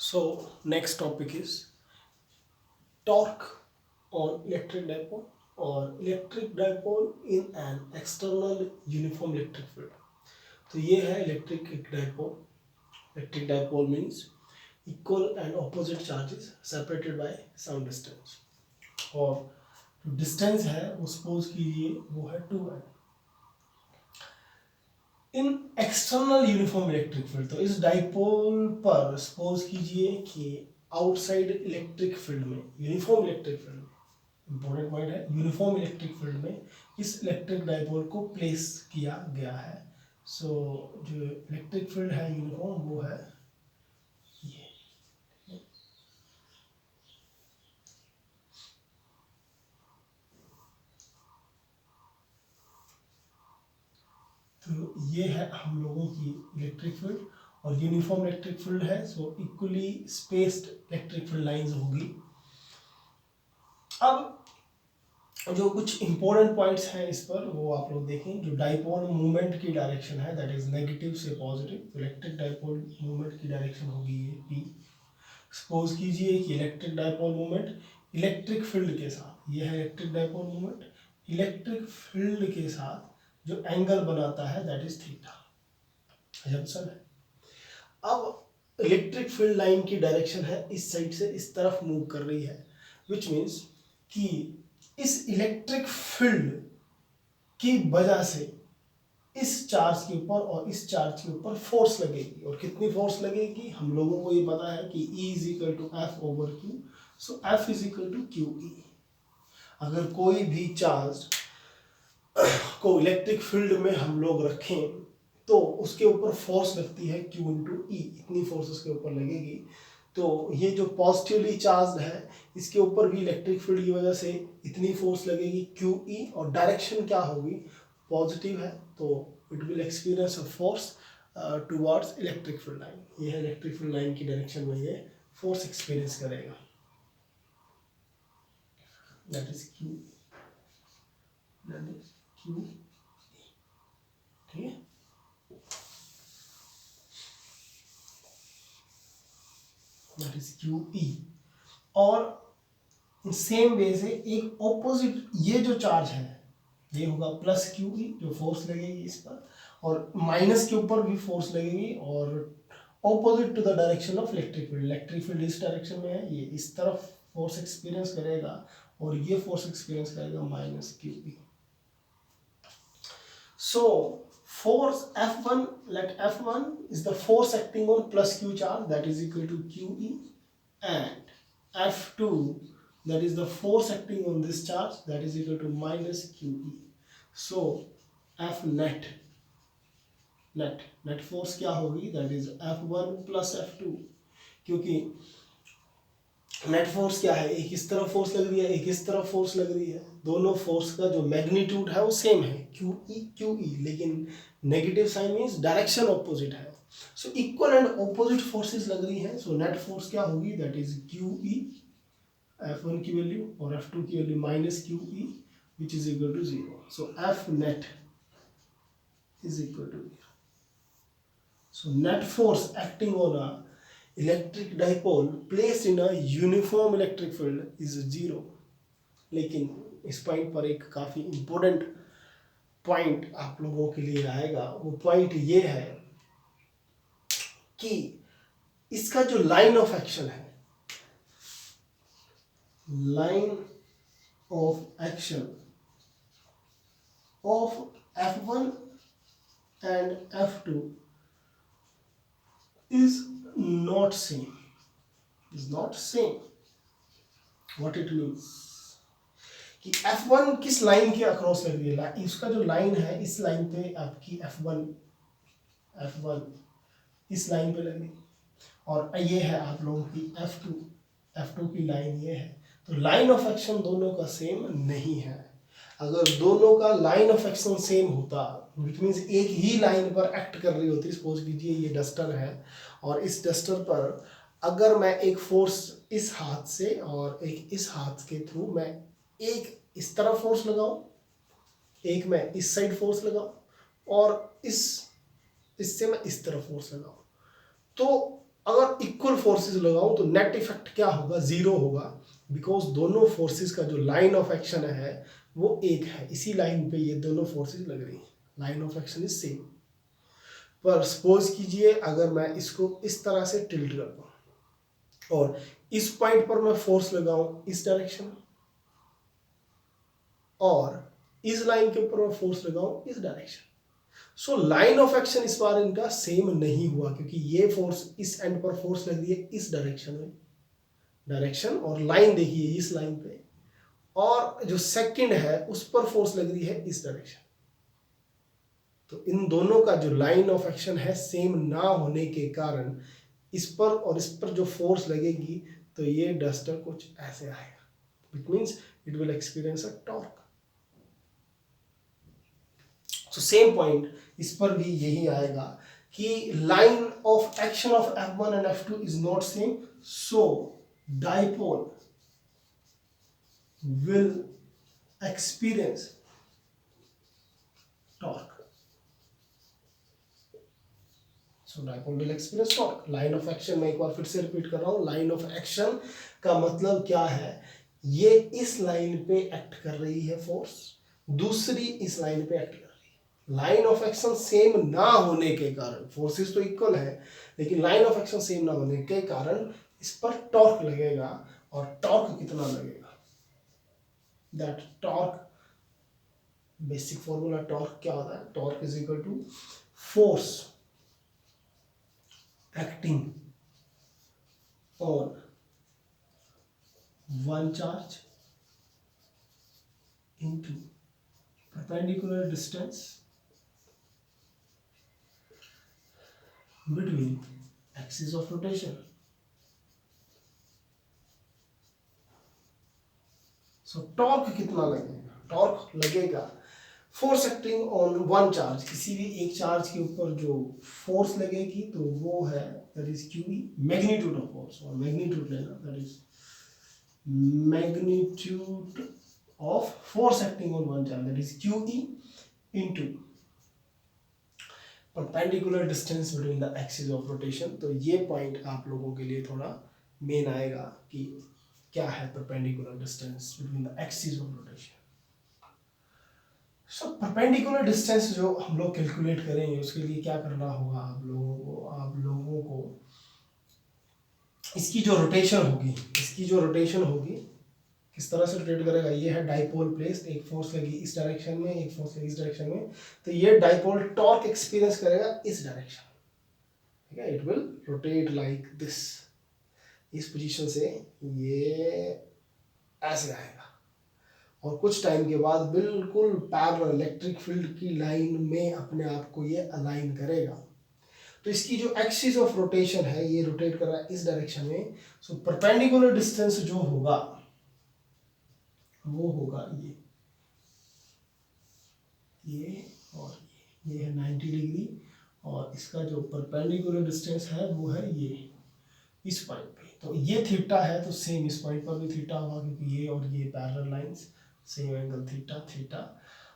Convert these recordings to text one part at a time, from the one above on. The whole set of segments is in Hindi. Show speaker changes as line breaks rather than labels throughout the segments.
So next topic is torque on electric dipole or electric dipole in an external uniform electric field. तो ये है electric dipole. Electric dipole means equal and opposite charges separated by some distance, और जो डिस्टेंस है वो सपोज कीजिए वो है 2m इन एक्सटर्नल यूनिफॉर्म इलेक्ट्रिक फील्ड. तो इस डाइपोल पर सपोज कीजिए कि आउटसाइड इलेक्ट्रिक फील्ड में, यूनिफॉर्म इलेक्ट्रिक फील्ड में, इंपॉर्टेंट पॉइंट है, यूनिफॉर्म इलेक्ट्रिक फील्ड में इस इलेक्ट्रिक डाइपोल को प्लेस किया गया है. सो जो इलेक्ट्रिक फील्ड है यूनिफॉर्म वो है ये. तो ये है हम लोगों की इलेक्ट्रिक फील्ड और यूनिफॉर्म इलेक्ट्रिक फील्ड है. So equally spaced electric field lines होगी. अब जो कुछ इंपॉर्टेंट पॉइंट्स हैं इस पर वो आप लोग देखें. जो डाइपोल मूवमेंट की डायरेक्शन है दैट इज नेगेटिव से पॉजिटिव. इलेक्ट्रिक डाइपोल मूवमेंट की डायरेक्शन होगी ये पी. सपोज कीजिए कि electric dipole movement electric field के साथ, ये है electric dipole movement electric field के साथ जो एंगल बनाता है दैट इज थीटा. जंक्शन है. अब इलेक्ट्रिक फील्ड लाइन की डायरेक्शन है इस साइड से इस तरफ मूव कर रही है, विच मीन्स कि इस इलेक्ट्रिक फील्ड की वजह से इस चार्ज के ऊपर और इस चार्ज के ऊपर फोर्स लगेगी. और कितनी फोर्स लगेगी हम लोगों को ये पता है कि E is equal to F over Q. So F is equal to Q E. अगर कोई भी चार्ज को इलेक्ट्रिक फील्ड में हम लोग रखें तो उसके ऊपर फोर्स लगती है Q इंटू ई. इतनी फोर्स उसके ऊपर लगेगी. तो ये जो पॉजिटिवली चार्ज है इसके ऊपर भी इलेक्ट्रिक फील्ड की वजह से इतनी फोर्स लगेगी क्यू ई, और डायरेक्शन क्या होगी, पॉजिटिव है, तो it will experience a force towards electric field line. ये है इलेक्ट्रिक फील्ड लाइन की डायरेक्शन में ये फोर्स एक्सपीरियंस करेगा, that is Q. That is Q. ठीक है. That is Q E. और सेम वे से एक ऑपोजिट ये जो चार्ज है ये होगा प्लस क्यू ई, जो फोर्स लगेगी इस पर, और माइनस के ऊपर भी फोर्स लगेगी, और opposite to the direction of electric field. Electric field इस डायरेक्शन में है, ये इस तरफ फोर्स एक्सपीरियंस करेगा और ये फोर्स एक्सपीरियंस करेगा minus Q E. So force F1, let F1 is the force acting on plus Q charge that is equal to QE, and F2 that is the force acting on this charge that is equal to minus QE. So F net force क्या होगी, that is F1 plus F2. क्योंकि नेट फोर्स क्या है, एक इस तरफ फोर्स लग रही है एक इस तरफ फोर्स लग रही है, दोनों फोर्स का जो मैग्नीट्यूड है वो सेम है क्यू ई, लेकिन negative sign means direction opposite है. So equal and opposite forces लग रही हैं. सो नेट फोर्स क्या होगी, that is Q E, F1 की वैल्यू और F2 की value minus Q E, which is equal to 0. So F net is equal to 0. So net force acting on a electric dipole placed in a uniform electric field is 0. लेकिन इस पॉइंट पर एक काफ़ी इम्पोर्टेंट पॉइंट आप लोगों के लिए आएगा. वो पॉइंट ये है कि इसका जो लाइन ऑफ एक्शन है, line of action of F1 and F2 is not same. What it means कि F1 किस लाइन के अक्रॉस लग रही है, इसका जो लाइन है इस लाइन पे आपकी F1 इस लाइन पे लग रही, और ये है आप लोगों की F2 की लाइन ये है. तो लाइन ऑफ एक्शन दोनों का सेम नहीं है. अगर दोनों का लाइन ऑफ एक्शन सेम होता, विच मीन्स एक ही लाइन पर एक्ट कर रही होती. सपोज कीजिए ये डस्टर है और इस डस्टर पर अगर मैं एक फोर्स इस हाथ से और एक इस हाथ के थ्रू मैं एक इस तरफ फोर्स लगाऊं, एक मैं इस साइड फोर्स लगाऊं, और इससे मैं इस तरफ फोर्स लगाऊं, तो अगर इक्वल फोर्सेस लगाऊं तो नेट इफेक्ट क्या होगा, जीरो होगा, बिकॉज दोनों फोर्सेस का जो लाइन ऑफ एक्शन है वो एक है, इसी लाइन पे ये दोनों फोर्सेस लग रही हैं, line of action is same. पर सपोज कीजिए अगर मैं इसको इस तरह से टिल्ट कर दूं और इस पॉइंट पर मैं फोर्स लगाऊं इस डायरेक्शन में, और इस लाइन के ऊपर मैं फोर्स लगाऊं इस direction, so line of action इस बार इनका सेम नहीं हुआ, क्योंकि ये फोर्स इस एंड पर फोर्स लग रही है इस डायरेक्शन में, डायरेक्शन और लाइन देखिए इस लाइन पे, और जो सेकंड है उस पर फोर्स लग रही है इस डायरेक्शन। तो इन दोनों का जो लाइन ऑफ एक्शन है सेम ना होने के कारण इस पर और इस पर जो फोर्स लगेगी तो ये डस्टर कुछ ऐसे आएगा, which means it will experience a torque. So same point इस पर भी यही आएगा कि line of action of F1 and F2 is not same, so dipole will experience torque. So dipole will experience torque. Line of action मैं एक बार फिर से रिपीट कर रहा हूं, लाइन ऑफ एक्शन का मतलब क्या है, ये इस लाइन पे एक्ट कर रही है फोर्स, दूसरी इस लाइन पे एक्ट कर रही है। लाइन ऑफ एक्शन सेम ना होने के कारण, फोर्सेस तो इक्वल है लेकिन लाइन ऑफ एक्शन सेम ना होने के कारण इस पर टॉर्क लगेगा, और टॉर्क कितना लगेगा, that torque, basic formula torque क्या होता है, torque is equal to force acting on one charge into perpendicular distance between axis of rotation. So torque कितना लगेगा, टॉर्क लगेगा force acting on one charge, किसी भी एक चार्ज के ऊपर जो फोर्स लगेगी तो वो है that is Q, magnitude of force, और मैग्नीट्यूड लेना that is magnitude of force acting on one charge that is Q E into perpendicular distance between the axis of rotation. तो ये पॉइंट आप लोगों के लिए थोड़ा मेन आएगा कि क्या है perpendicular distance between the axis of rotation. So perpendicular distance जो हम लोग कैलकुलेट करेंगे उसके लिए क्या करना होगा आप लोगों को इसकी जो रोटेशन होगी किस तरह से रोटेट करेगा, ये है डाइपोल प्लेस, एक फोर्स लगी इस डायरेक्शन में, एक फोर्स लगी इस डायरेक्शन में, तो ये डाइपोल टॉर्क एक्सपीरियंस करेगा इस डायरेक्शन, ठीक है, it will rotate like this, इस पोजीशन से ये ऐसे आएगा और कुछ टाइम के बाद बिल्कुल पैरेलल इलेक्ट्रिक फील्ड की लाइन में अपने आप को ये अलाइन करेगा। तो इसकी जो एक्सिस ऑफ रोटेशन है ये रोटेट कर रहा है इस डायरेक्शन में, सो परपेंडिकुलर डिस्टेंस जो होगा वो होगा ये और ये है 90 डिग्री, और इसका जो परपेंडिकुलर डिस्टेंस है वो है ये इस पॉइंट पे, तो ये थीटा है तो सेम इस पॉइंट पर भी थीटा होगा क्योंकि ये और ये parallel lines, same angle theta,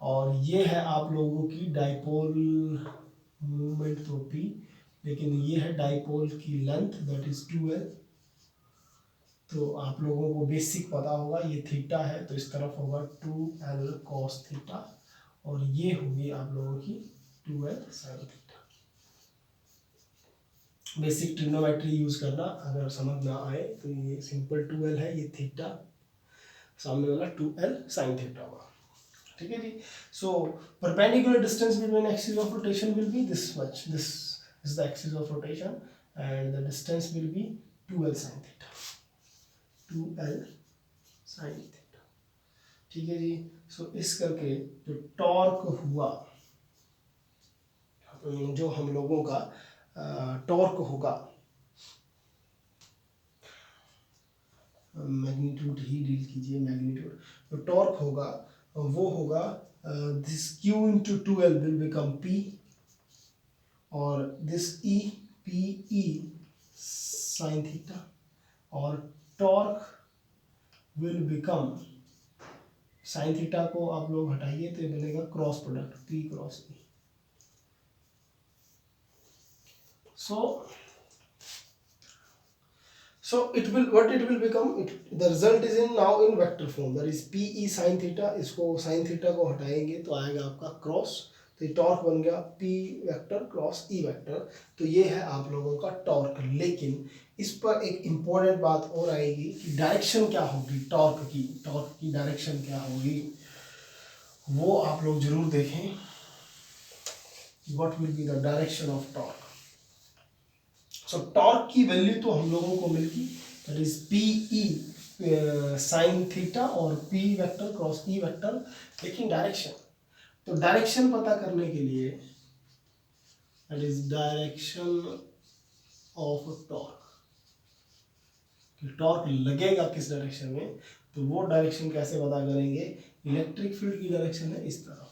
और ये है आप लोगों की डाइपोल मूवमेंट तो P, लेकिन ये है डाइपोल की लेंथ दैट इज 2L। तो आप लोगों को बेसिक पता होगा ये थीटा है तो इस तरफ होगा 2L cos थीटा, और ये होगी आप लोगों की 2L sin theta. Basic trigonometry use करना, अगर समझ ना आए तो ये सिंपल 2L है, ये थीटा, सामने वाला 2L sin थीटा होगा, ठीक है जी। So perpendicular distance between axis of rotation will be this much, this is the axis of rotation and the distance will be 2L sin theta, 2L sin theta, ठीक है जी। सो इस करके जो टॉर्क हुआ, जो हम लोगों का टॉर्क होगा, मैग्नीट्यूड ही डील कीजिए, मैग्नीट्यूड जो टॉर्क होगा वो होगा this Q into 2L will become P, और this E PE sin theta, और torque will become, sine theta को आप लोग हटाइए तो ये बनेगा cross product P cross E। So So it will, what it will become, the result is in now in vector form, that is p e sin theta. इसको sin theta को हटाएंगे तो आएगा आपका क्रॉस, तो ये टॉर्क बन गया p vector cross e vector. तो ये है आप लोगों का टॉर्क। लेकिन इस पर एक इम्पोर्टेंट बात और आएगी कि डायरेक्शन क्या होगी टॉर्क की डायरेक्शन क्या होगी, वो आप लोग जरूर देखें। What will be the direction of torque. So torque की वैल्यू तो हम लोगों को मिल गई, that is P E sine theta और P vector cross E vector. लेकिन डायरेक्शन, तो डायरेक्शन पता करने के लिए, that is direction of torque, torque लगेगा किस डायरेक्शन में, तो वो डायरेक्शन कैसे पता करेंगे। इलेक्ट्रिक फील्ड की डायरेक्शन है इस तरफ,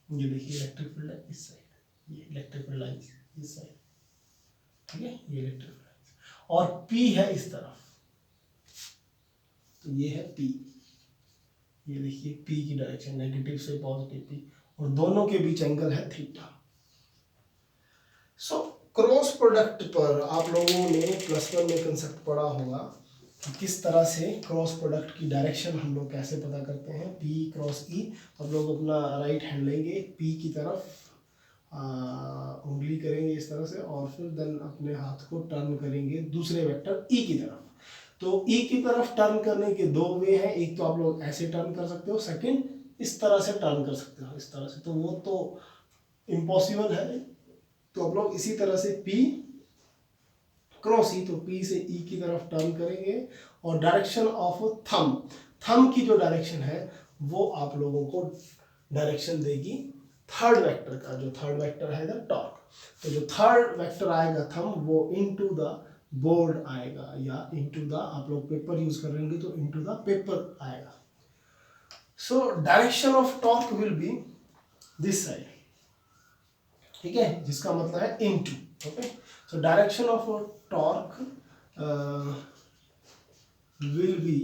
ये देखिए इलेक्ट्रिक फील्ड है इस साइड, ये इलेक्ट्रिक फील्ड लाइन इस साइड, ठीक है, ये इलेक्ट्रिक फील्ड, और P है इस तरफ, तो ये है P, ये देखिए P की डायरेक्शन नेगेटिव से पॉजिटिव P, और दोनों के बीच एंगल है थीटा। सो क्रॉस प्रोडक्ट पर आप लोगों ने +1 में कंसेप्ट पढ़ा होगा कि किस तरह से क्रॉस प्रोडक्ट की डायरेक्शन हम लोग कैसे पता करते हैं। P क्रॉस E, हम लोग अपना राइट हैंड लेंगे, P की तरफ उंगली करेंगे इस तरह से, और फिर देन अपने हाथ को टर्न करेंगे दूसरे वेक्टर E की तरफ। तो E की तरफ टर्न करने के दो वे हैं, एक तो आप लोग ऐसे टर्न कर सकते हो, सेकंड इस तरह से टर्न कर सकते हो, इस तरह से, तो वो तो इम्पॉसिबल है। तो आप लोग इसी तरह से P क्रॉस E, तो P से E की तरफ टर्न करेंगे, और डायरेक्शन ऑफ थंब की जो डायरेक्शन है वो आप लोगों को डायरेक्शन देगी थर्ड वेक्टर का, जो थर्ड वेक्टर है द टॉर्क। तो जो थर्ड वेक्टर आएगा थंब, वो इनटू द बोर्ड आएगा, या इनटू द, आप लोग पेपर यूज कर रहे होंगे तो इनटू द पेपर आएगा। So direction of torque will be this side, ठीक है, जिसका मतलब है into. Okay, so direction of torque will be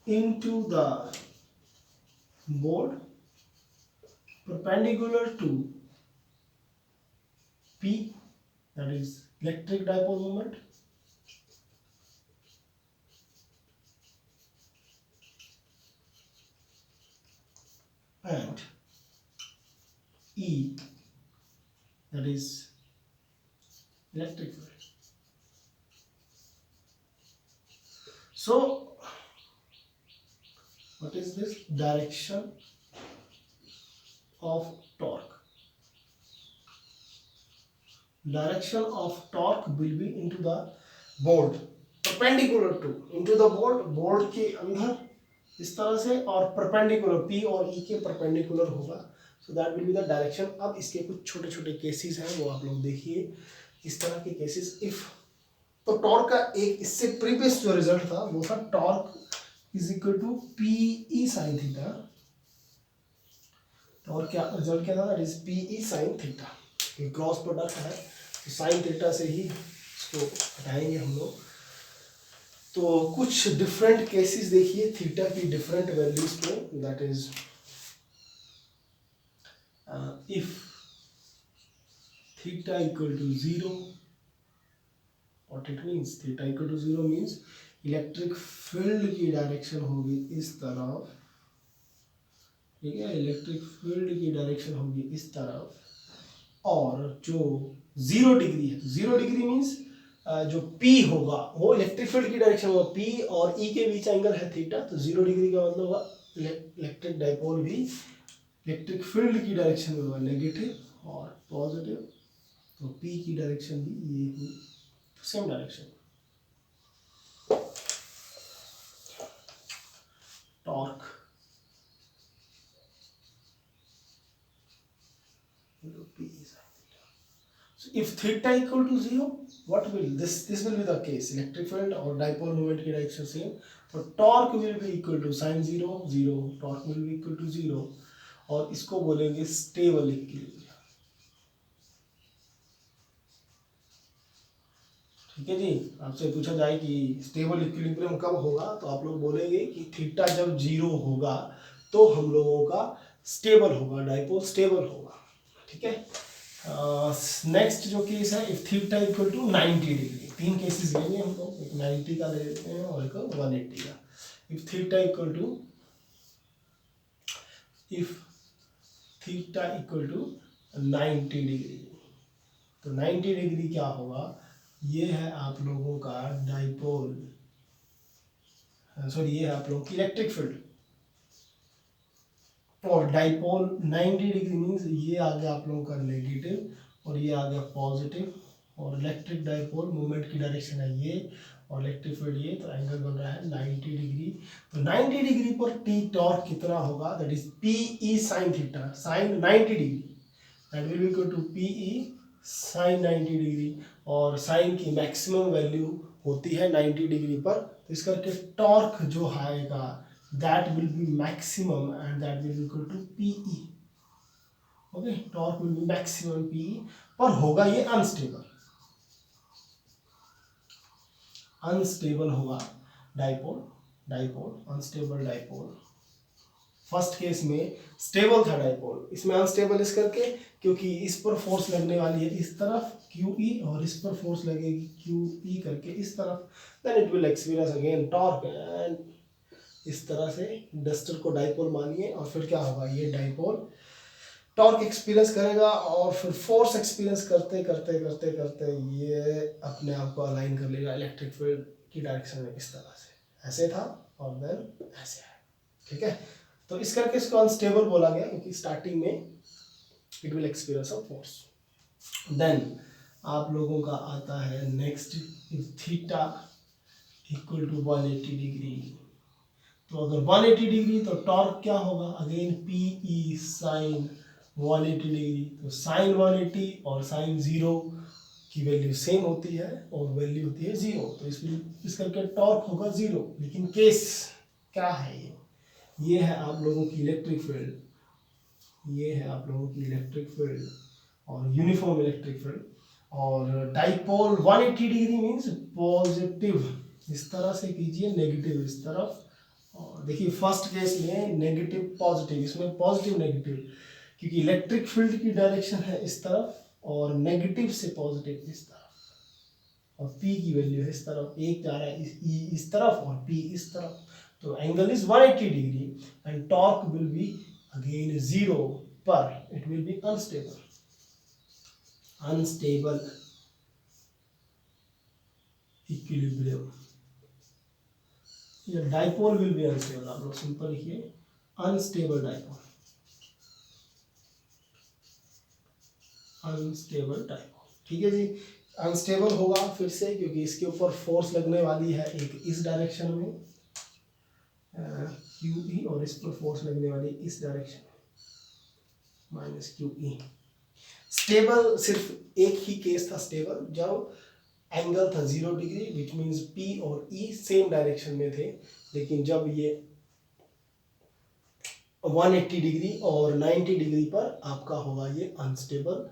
into the board perpendicular to P, that is electric dipole moment, and E, that is electric field. So what is this direction of torque? Direction of torque will be into the board, perpendicular to, into the board के अंदर इस तरह से, और परपेंडिकुलर P और E के परपेंडिकुलर होगा, so that will be the direction. अब इसके कुछ छोटे छोटे केसेस हैं, वो आप लोग देखिए इस तरह के केसेस। इफ तो टॉर्क का एक इससे प्रीवियस जो रिजल्ट था वो था torque is equal to P E sine theta. Torque क्या रिजल्ट क्या था, that is P E sine theta. ये क्रॉस प्रोडक्ट है, तो साइन थीटा से ही इसको हटाएंगे हम लोग। तो कुछ डिफरेंट केसेस देखिए थीटा की डिफरेंट वैल्यूज पे, that is if theta equal to 0, what it means, theta equal to 0 means electric field की डायरेक्शन होगी इस तरफ, ठीक है, इलेक्ट्रिक फील्ड की डायरेक्शन होगी इस तरफ, और जो 0 डिग्री है, तो 0 डिग्री मींस जो P होगा वो इलेक्ट्रिक फील्ड की डायरेक्शन होगा, P और E के बीच एंगल है थीटा, तो 0 डिग्री का मतलब होगा इलेक्ट्रिक डाइपोल भी इलेक्ट्रिक फील्ड की डायरेक्शन में होगा नेगेटिव और पॉजिटिव, तो P की डायरेक्शन भी ये हुई same direction. Torque so if theta equal to 0, what will this will be the case, electric field और dipole moment की डायरेक्शन सेम, तो torque will be equal to sin 0 0, torque will be equal to 0, और इसको बोलेंगे स्टेबल इक्विलिब्रियम, ठीक है जी। आपसे पूछा जाए कि स्टेबल इक्विलिब्रियम कब होगा, तो आप लोग बोलेंगे कि थीटा जब 0 होगा तो हम लोगों का स्टेबल होगा, डाइपोल स्टेबल होगा, ठीक है। नेक्स्ट जो केस है, if theta equal to 90 degree, तीन केसेस लेंगे हम लोग, एक 90 का ले लेते हैं और एक 180 का। If theta equal to 90 degree, तो 90 डिग्री क्या होगा, ये है आप लोगों का डाइपोल, सॉरी ये है आप लोगों की इलेक्ट्रिक फील्ड। और डाइपोल 90 डिग्री मीन्स ये आ गया आप लोगों का नेगेटिव और ये आ गया पॉजिटिव, और इलेक्ट्रिक डाइपोल मूवमेंट की डायरेक्शन है ये, और इलेक्ट्रिक फील्ड ये, तो एंगल बन रहा है 90 डिग्री। तो 90 डिग्री पर टी टॉर्क कितना होगा, that is P E sine theta, sine 90 degree, that will be equal to P E sine 90 degree. और साइन की मैक्सिमम वैल्यू होती है 90 डिग्री पर, तो इस करके टॉर्क जो आएगा that will be maximum and that will be equal to PE. Okay, torque will be maximum PE, पर होगा ये अनस्टेबल होगा dipole unstable dipole. First case में स्टेबल था डाइपोल, इसमें अनस्टेबल इस करके क्योंकि इस पर फोर्स लगने वाली है इस तरफ QE और इस पर फोर्स लगेगी QE करके इस तरफ, then it will experience again torque, and इस तरह से डस्टर को डाइपोल मानिए और फिर क्या होगा, ये डाइपोल टॉर्क एक्सपीरियंस करेगा और फिर फोर्स एक्सपीरियंस करते करते करते करते ये अपने आप को अलाइन कर लेगा इलेक्ट्रिक फील्ड की डायरेक्शन में, इस तरह से ऐसे था और देन ऐसे है। ठीक है, तो इस करके इसको अनस्टेबल बोला गया क्योंकि स्टार्टिंग में it will experience of force. Then आप लोगों का आता है next, theta equal to 180 degree, तो अगर 180 डिग्री तो टॉर्क क्या होगा, again P E sine 180 degree, तो साइन 180 और साइन 0 की वैल्यू सेम होती है और वैल्यू होती है 0, तो इस करके टॉर्क होगा 0। लेकिन केस क्या है, ये है आप लोगों की इलेक्ट्रिक फील्ड, ये है आप लोगों की इलेक्ट्रिक फील्ड और यूनिफॉर्म इलेक्ट्रिक फील्ड, और डाइपोल 180 डिग्री मीन्स पॉजिटिव, इस तरह से कीजिए, नेगेटिव इस तरफ। और देखिए फर्स्ट केस में नेगेटिव पॉजिटिव, इसमें पॉजिटिव नेगेटिव, क्योंकि इलेक्ट्रिक फील्ड की डायरेक्शन है इस तरफ और नेगेटिव से पॉजिटिव इस तरफ, और P की वैल्यू है इस तरफ, एक जा रहा है इस तरफ और P इस तरफ, तो angle is 180 degree and torque will be again 0, पर it will be unstable equilibrium, या डाइपोल विल बी अनस्टेबल, आप लोग सिंपल लिखिए अनस्टेबल डाइपोल, अनस्टेबल डाइपोल। ठीक है जी, अनस्टेबल होगा फिर से क्योंकि इसके ऊपर फोर्स लगने वाली है एक इस डायरेक्शन में QE और इस पर फोर्स लगने वाली इस डायरेक्शन में -QE। स्टेबल सिर्फ एक ही केस था स्टेबल, जब एंगल था 0 डिग्री, विच मीन्स P और E सेम डायरेक्शन में थे, लेकिन जब ये 180 डिग्री और 90 डिग्री पर आपका होगा ये अनस्टेबल।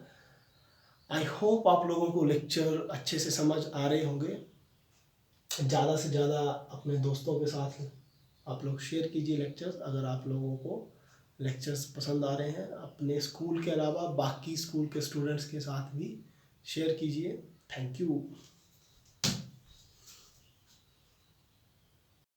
आई होप आप लोगों को लेक्चर अच्छे से समझ आ रहे होंगे। ज़्यादा से ज़्यादा अपने दोस्तों के साथ आप लोग शेयर कीजिए लेक्चर्स, अगर आप लोगों को लेक्चर्स पसंद आ रहे हैं। अपने स्कूल के अलावा बाकी स्कूल के स्टूडेंट्स के साथ भी शेयर कीजिए। Thank you.